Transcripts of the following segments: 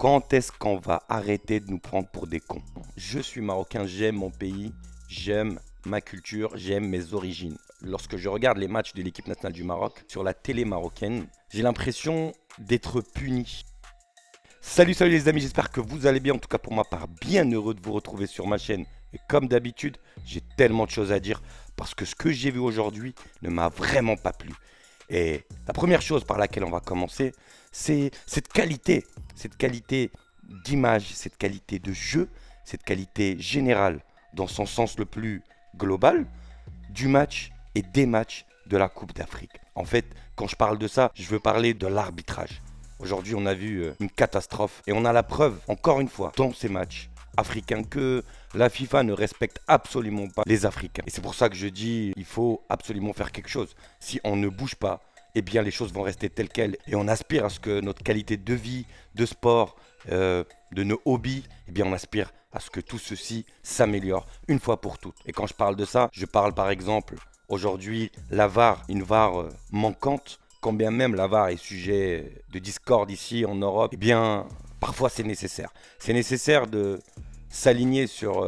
Quand est-ce qu'on va arrêter de nous prendre pour des cons? Je suis marocain, j'aime mon pays, j'aime ma culture, j'aime mes origines. Lorsque je regarde les matchs de l'équipe nationale du Maroc sur la télé marocaine, j'ai l'impression d'être puni. Salut les amis, j'espère que vous allez bien. En tout cas pour ma part, bien heureux de vous retrouver sur ma chaîne. Et comme d'habitude, j'ai tellement de choses à dire parce que ce que j'ai vu aujourd'hui ne m'a vraiment pas plu. Et la première chose par laquelle on va commencer, c'est cette qualité d'image, cette qualité de jeu, cette qualité générale dans son sens le plus global du match et des matchs de la Coupe d'Afrique. En fait, quand je parle de ça, je veux parler de l'arbitrage. Aujourd'hui, on a vu une catastrophe et on a la preuve, encore une fois, dans ces matchs africains, que la FIFA ne respecte absolument pas les Africains. Et c'est pour ça que je dis, il faut absolument faire quelque chose. Si on ne bouge pas, eh bien les choses vont rester telles quelles. Et on aspire à ce que notre qualité de vie, de sport, de nos hobbies, eh bien on aspire à ce que tout ceci s'améliore une fois pour toutes. Et quand je parle de ça, je parle par exemple aujourd'hui la VAR, une VAR manquante. Quand bien même la VAR est sujet de discorde ici en Europe, eh bien parfois c'est nécessaire. C'est nécessaire de s'aligner sur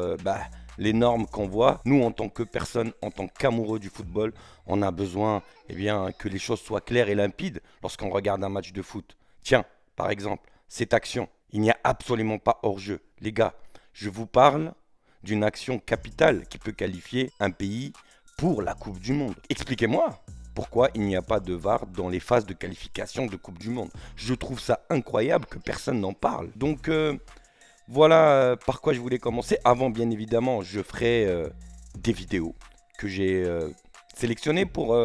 les normes qu'on voit. Nous, en tant que personne, en tant qu'amoureux du football, on a besoin que les choses soient claires et limpides lorsqu'on regarde un match de foot. Tiens, par exemple, cette action, il n'y a absolument pas hors-jeu. Les gars, je vous parle d'une action capitale qui peut qualifier un pays pour la Coupe du Monde. Expliquez-moi pourquoi il n'y a pas de VAR dans les phases de qualification de Coupe du Monde. Je trouve ça incroyable que personne n'en parle. Donc voilà par quoi je voulais commencer. Avant, bien évidemment, je ferai des vidéos que j'ai sélectionnées pour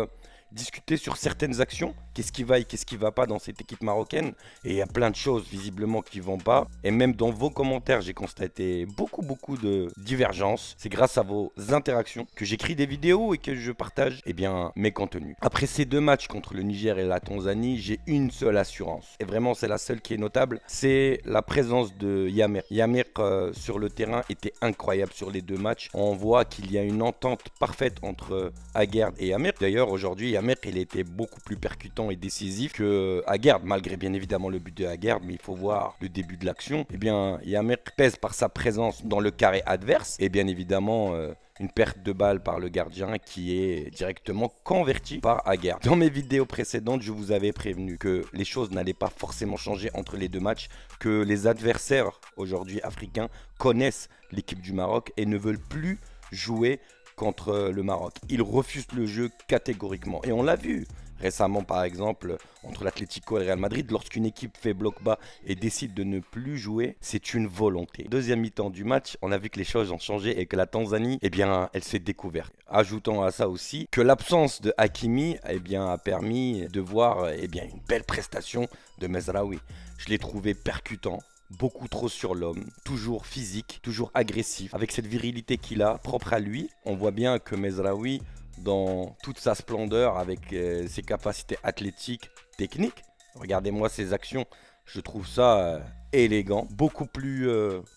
discuter sur certaines actions. Qu'est-ce qui va et qu'est-ce qui ne va pas dans cette équipe marocaine. Et il y a plein de choses visiblement qui ne vont pas. Et même dans vos commentaires, j'ai constaté beaucoup de divergences. C'est grâce à vos interactions que j'écris des vidéos et que je partage mes contenus. Après ces deux matchs contre le Niger et la Tanzanie, j'ai une seule assurance. Et vraiment, c'est la seule qui est notable. C'est la présence de Yamer. Yamer sur le terrain était incroyable sur les deux matchs. On voit qu'il y a une entente parfaite entre Aguerd et Yamer. D'ailleurs, aujourd'hui, Yamer, il était beaucoup plus percutant et décisif que Aguerd, malgré bien évidemment le but de Aguerd, mais il faut voir le début de l'action. Yamer pèse par sa présence dans le carré adverse et bien évidemment une perte de balle par le gardien qui est directement convertie par Aguerd. Dans mes vidéos précédentes, je vous avais prévenu que les choses n'allaient pas forcément changer entre les deux matchs, que les adversaires aujourd'hui africains connaissent l'équipe du Maroc et ne veulent plus jouer contre le Maroc. Ils refusent le jeu catégoriquement et on l'a vu récemment par exemple entre l'Atlético et le Real Madrid. Lorsqu'une équipe fait bloc bas et décide de ne plus jouer, c'est une volonté. Deuxième mi-temps du match, on a vu que les choses ont changé et que la Tanzanie, elle s'est découverte. Ajoutons à ça aussi que l'absence de Hakimi a permis de voir une belle prestation de Mezraoui. Je l'ai trouvé percutant, beaucoup trop sur l'homme, toujours physique, toujours agressif, avec cette virilité qu'il a, propre à lui. On voit bien que Mezraoui, dans toute sa splendeur, avec ses capacités athlétiques, techniques, regardez-moi ses actions, je trouve ça élégant, beaucoup plus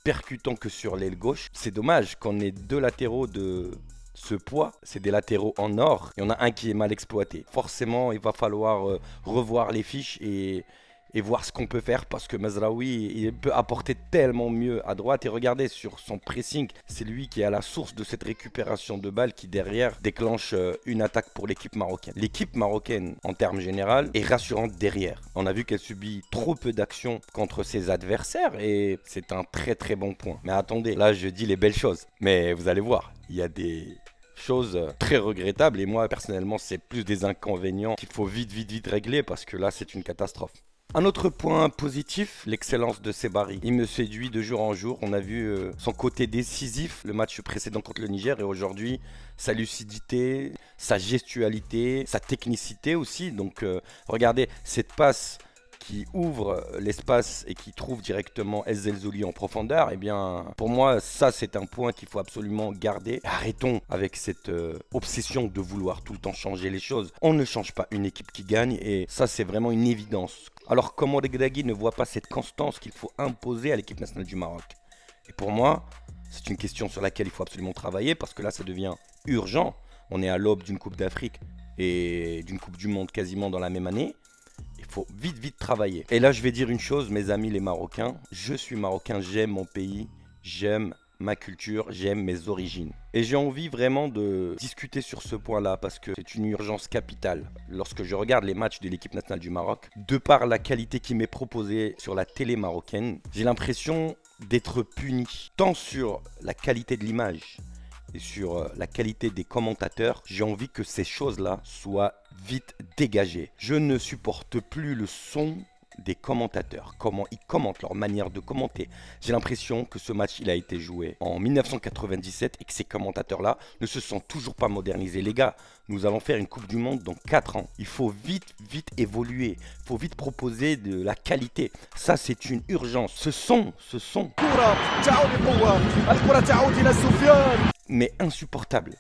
percutant que sur l'aile gauche. C'est dommage qu'on ait deux latéraux de ce poids, c'est des latéraux en or, il y en a un qui est mal exploité. Forcément, il va falloir revoir les fiches et voir ce qu'on peut faire parce que Mezraoui, il peut apporter tellement mieux à droite. Et regardez sur son pressing, c'est lui qui est à la source de cette récupération de balles qui derrière déclenche une attaque pour l'équipe marocaine. L'équipe marocaine en termes général est rassurante derrière. On a vu qu'elle subit trop peu d'actions contre ses adversaires et c'est un très bon point. Mais attendez, là je dis les belles choses, mais vous allez voir, il y a des choses très regrettables et moi personnellement c'est plus des inconvénients qu'il faut vite régler parce que là c'est une catastrophe. Un autre point positif, l'excellence de Sebari. Il me séduit de jour en jour. On a vu son côté décisif le match précédent contre le Niger et aujourd'hui sa lucidité, sa gestualité, sa technicité aussi. Donc regardez cette passe qui ouvre l'espace et qui trouve directement El Zelzouli en profondeur, pour moi, ça c'est un point qu'il faut absolument garder. Arrêtons avec cette obsession de vouloir tout le temps changer les choses. On ne change pas une équipe qui gagne et ça c'est vraiment une évidence. Alors comment Regragui ne voit pas cette constance qu'il faut imposer à l'équipe nationale du Maroc? Et pour moi, c'est une question sur laquelle il faut absolument travailler parce que là ça devient urgent. On est à l'aube d'une Coupe d'Afrique et d'une Coupe du Monde quasiment dans la même année. faut vite travailler. Et là, je vais dire une chose, mes amis les Marocains. Je suis Marocain, j'aime mon pays, j'aime ma culture, j'aime mes origines. Et j'ai envie vraiment de discuter sur ce point-là parce que c'est une urgence capitale. Lorsque je regarde les matchs de l'équipe nationale du Maroc, de par la qualité qui m'est proposée sur la télé marocaine, j'ai l'impression d'être puni tant sur la qualité de l'image et sur la qualité des commentateurs. J'ai envie que ces choses-là soient vite dégagées. Je ne supporte plus le son des commentateurs, comment ils commentent, leur manière de commenter. J'ai l'impression que ce match, il a été joué en 1997 et que ces commentateurs-là ne se sont toujours pas modernisés. Les gars, nous allons faire une Coupe du Monde dans 4 ans. Il faut vite évoluer. Il faut vite proposer de la qualité. Ça, c'est une urgence. Ce son, mais insupportable.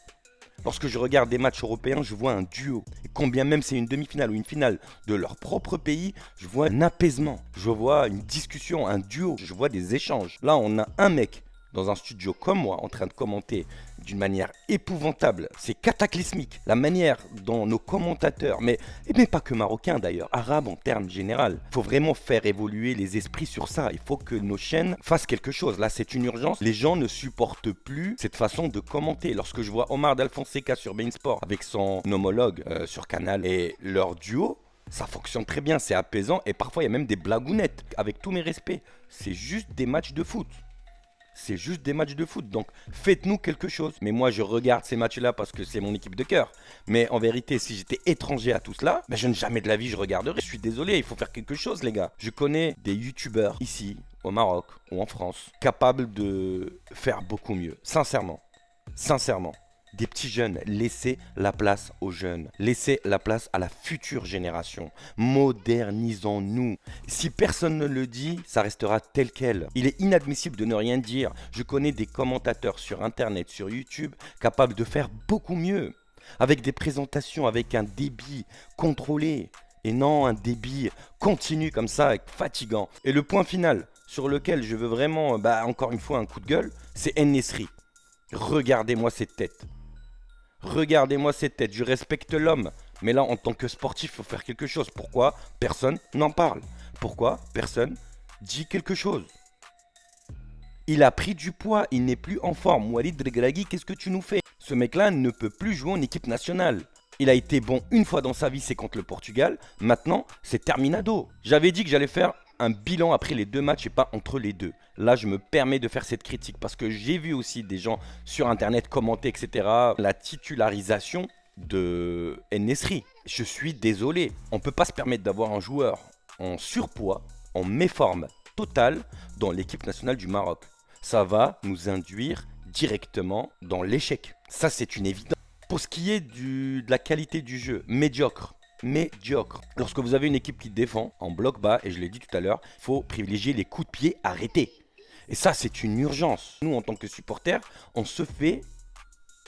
Lorsque je regarde des matchs européens, je vois un duo. Et combien même c'est une demi-finale ou une finale de leur propre pays, je vois un apaisement. Je vois une discussion, un duo. Je vois des échanges. Là, on a un mec dans un studio comme moi en train de commenter d'une manière épouvantable. C'est cataclysmique. La manière dont nos commentateurs, mais pas que marocains d'ailleurs, arabes en termes généraux, il faut vraiment faire évoluer les esprits sur ça. Il faut que nos chaînes fassent quelque chose. Là, c'est une urgence. Les gens ne supportent plus cette façon de commenter. Lorsque je vois Omar D'Alfonseca sur Bein Sport avec son homologue sur Canal et leur duo, ça fonctionne très bien, c'est apaisant et parfois il y a même des blagounettes. Avec tous mes respects, c'est juste des matchs de foot. C'est juste des matchs de foot, donc faites-nous quelque chose. Mais moi, je regarde ces matchs-là parce que c'est mon équipe de cœur. Mais en vérité, si j'étais étranger à tout cela, jamais de la vie je regarderais. Je suis désolé, il faut faire quelque chose, les gars. Je connais des youtubeurs ici, au Maroc ou en France, capables de faire beaucoup mieux. Sincèrement. Des petits jeunes, laissez la place aux jeunes. Laissez la place à la future génération. Modernisons-nous. Si personne ne le dit, ça restera tel quel. Il est inadmissible de ne rien dire. Je connais des commentateurs sur Internet, sur YouTube, capables de faire beaucoup mieux. Avec des présentations, avec un débit contrôlé. Et non un débit continu comme ça, fatigant. Et le point final sur lequel je veux vraiment, encore une fois, un coup de gueule, c'est En-Nesyri. Regardez-moi cette tête. Regardez-moi cette tête, je respecte l'homme. Mais là, en tant que sportif, il faut faire quelque chose. Pourquoi personne n'en parle? Pourquoi personne dit quelque chose? Il a pris du poids, il n'est plus en forme. Walid Regragui, qu'est-ce que tu nous fais? Ce mec-là ne peut plus jouer en équipe nationale. Il a été bon une fois dans sa vie, c'est contre le Portugal. Maintenant, c'est terminado. J'avais dit que j'allais faire un bilan après les 2 matchs et pas entre les deux. Là, je me permets de faire cette critique parce que j'ai vu aussi des gens sur Internet commenter, etc. La titularisation de En-Nesyri. Je suis désolé. On ne peut pas se permettre d'avoir un joueur en surpoids, en méforme totale dans l'équipe nationale du Maroc. Ça va nous induire directement dans l'échec. Ça, c'est une évidence. Pour ce qui est de la qualité du jeu, médiocre. Lorsque vous avez une équipe qui défend en bloc bas, et je l'ai dit tout à l'heure, il faut privilégier les coups de pied arrêtés. Et ça, c'est une urgence. Nous, en tant que supporters, on se fait,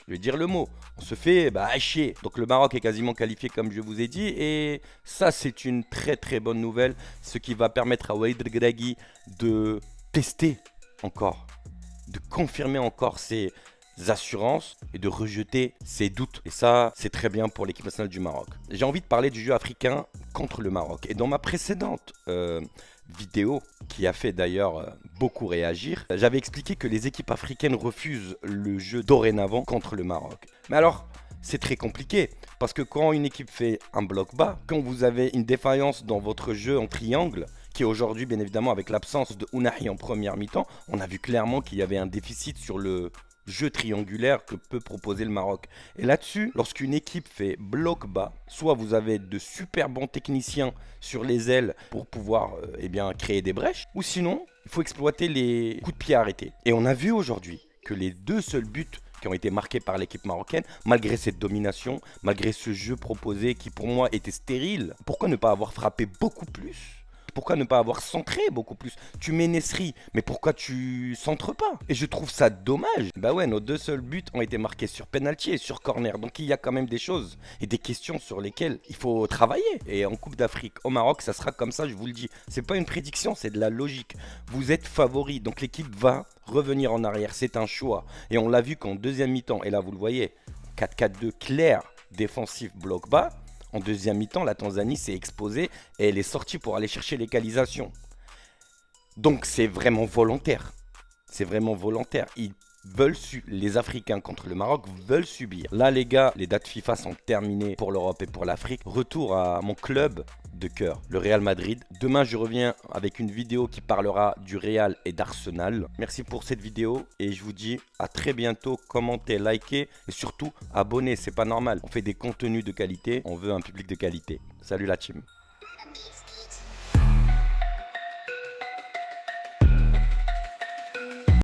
je vais dire le mot, on se fait hacher. Donc le Maroc est quasiment qualifié comme je vous ai dit. Et ça, c'est une très bonne nouvelle. Ce qui va permettre à Walid Regragui de tester encore, de confirmer encore ses assurances et de rejeter ses doutes. Et ça, c'est très bien pour l'équipe nationale du Maroc. J'ai envie de parler du jeu africain contre le Maroc. Et dans ma précédente vidéo, qui a fait d'ailleurs beaucoup réagir, j'avais expliqué que les équipes africaines refusent le jeu dorénavant contre le Maroc. Mais alors, c'est très compliqué, parce que quand une équipe fait un bloc bas, quand vous avez une défaillance dans votre jeu en triangle, qui est aujourd'hui, bien évidemment, avec l'absence de Ounahi en première mi-temps, on a vu clairement qu'il y avait un déficit sur le jeu triangulaire que peut proposer le Maroc. Et là-dessus, lorsqu'une équipe fait bloc bas, soit vous avez de super bons techniciens sur les ailes pour pouvoir créer des brèches, ou sinon, il faut exploiter les coups de pied arrêtés. Et on a vu aujourd'hui que les 2 seuls buts qui ont été marqués par l'équipe marocaine, malgré cette domination, malgré ce jeu proposé qui pour moi était stérile, pourquoi ne pas avoir frappé beaucoup plus ? Pourquoi ne pas avoir centré beaucoup plus? Tu mets En-Nesyri, mais pourquoi tu centres pas? Et je trouve ça dommage. Nos 2 seuls buts ont été marqués sur penalty et sur corner. Donc il y a quand même des choses et des questions sur lesquelles il faut travailler. Et en Coupe d'Afrique, au Maroc, ça sera comme ça, je vous le dis. C'est pas une prédiction, c'est de la logique. Vous êtes favori, donc l'équipe va revenir en arrière. C'est un choix. Et on l'a vu qu'en deuxième mi-temps, et là vous le voyez, 4-4-2 clair, défensif, bloc bas. En deuxième mi-temps, la Tanzanie s'est exposée et elle est sortie pour aller chercher l'égalisation. Donc c'est vraiment volontaire. C'est vraiment volontaire. Les Africains contre le Maroc veulent subir. Là les gars, les dates FIFA sont terminées pour l'Europe et pour l'Afrique. Retour à mon club de cœur, le Real Madrid. Demain je reviens avec une vidéo qui parlera du Real et d'Arsenal. Merci pour cette vidéo et je vous dis à très bientôt. Commentez, likez et surtout abonnez, c'est pas normal. On fait des contenus de qualité, on veut un public de qualité. Salut la team.